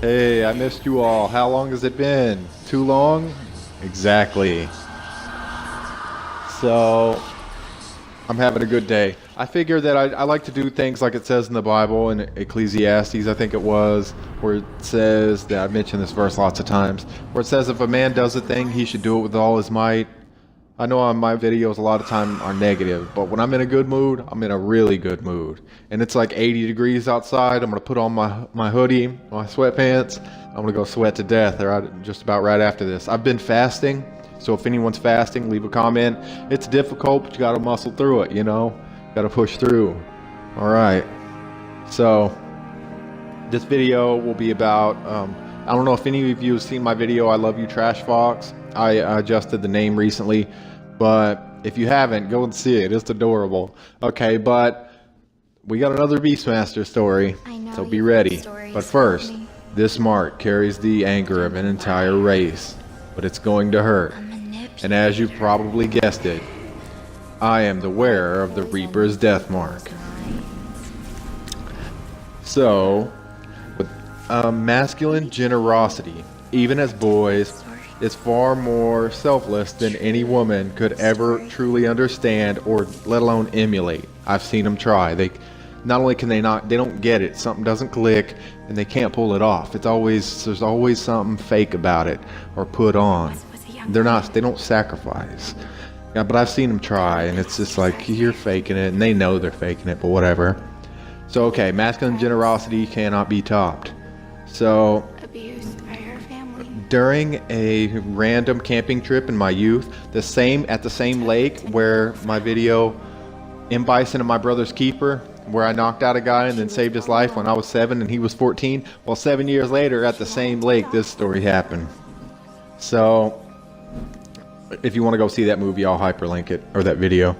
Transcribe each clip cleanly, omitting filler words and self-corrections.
Hey, I missed you all. How long has it been? Too long? Exactly. So, I'm having a good day. I figure that I like to do things like it says in the Bible, in Ecclesiastes, I think it was, where it says, that I've mentioned this verse lots of times, where it says if a man does a thing, he should do it with all his might. I know on my videos a lot of time are negative, but when I'm in a good mood, I'm in a really good mood. And it's like 80 degrees outside. I'm going to put on my hoodie, my sweatpants. I'm going to go sweat to death just about right after this. I've been fasting, so if anyone's fasting, leave a comment. It's difficult, but you got to muscle through it, you know? Got to push through. All right. So this video will be about, I don't know if any of you have seen my video, I Love You Trash Fox. I adjusted the name recently, but if you haven't, go and see it. It's adorable. Okay, but we got another Beastmaster story, so be ready. But first, this mark carries the anger of an entire race, but it's going to hurt. And as you probably guessed it, I am the wearer of the Reaper's death mark. So, with masculine generosity, even as boys, is far more selfless than any woman could ever truly understand or let alone emulate. I've seen them try. They not only can they don't get it, something doesn't click and they can't pull it off. There's always something fake about it or put on. They don't sacrifice. Yeah, but I've seen them try and it's just like you're faking it and they know they're faking it, but whatever. So okay, masculine generosity cannot be topped. So during a random camping trip in my youth, at the same lake where my video M. Bison and My Brother's Keeper, where I knocked out a guy and then saved his life when I was 7 and he was 14. Well, 7 years later at the same lake, this story happened. So if you want to go see that movie, I'll hyperlink it, or that video.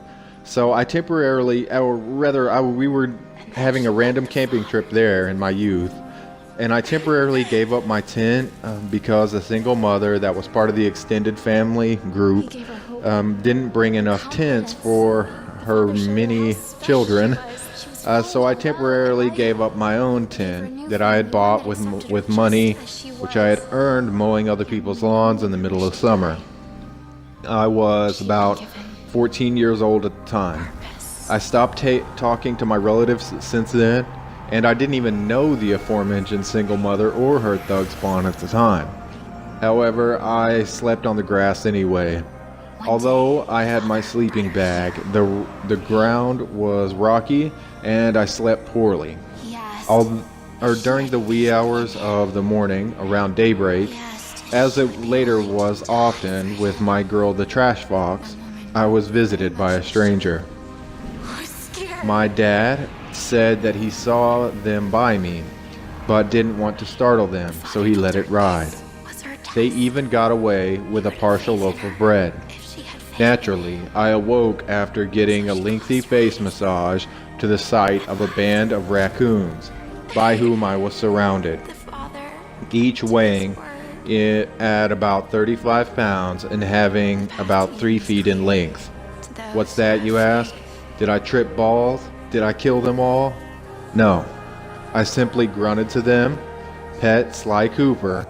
So I temporarily, or rather, we were having a random camping trip there in my youth. And I temporarily gave up my tent because a single mother that was part of the extended family group didn't bring enough tents for her many children. So I temporarily gave up my own tent that I had bought with money which I had earned mowing other people's lawns in the middle of summer. I was about 14 years old at the time. I stopped talking to my relatives since then, and I didn't even know the aforementioned single mother or her thug spawn at the time. However, I slept on the grass anyway. Although I had my sleeping bag, the ground was rocky and I slept poorly. During the wee hours of the morning, around daybreak, as it later was often with my girl the Trash Fox, I was visited by a stranger. My dad said that he saw them by me, but didn't want to startle them, so he let it ride. They even got away with a partial loaf of bread. Naturally, I awoke after getting a lengthy face massage to the sight of a band of raccoons, by whom I was surrounded, each weighing at about 35 pounds and having about 3 feet in length. What's that, you ask? Did I trip balls? Did I kill them all? No. I simply grunted to them, pet Sly Cooper,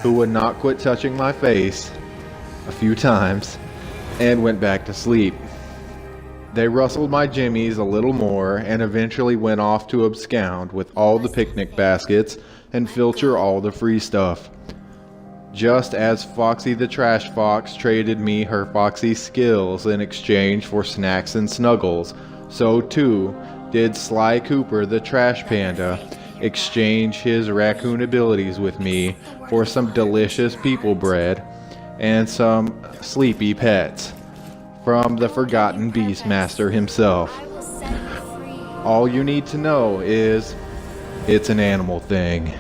who would not quit touching my face a few times, and went back to sleep. They rustled my jimmies a little more and eventually went off to abscond with all the picnic baskets and filter all the free stuff. Just as Foxy the Trash Fox traded me her foxy skills in exchange for snacks and snuggles, so too did Sly Cooper the Trash Panda exchange his raccoon abilities with me for some delicious people bread and some sleepy pets from the forgotten Beastmaster himself. All you need to know is it's an animal thing.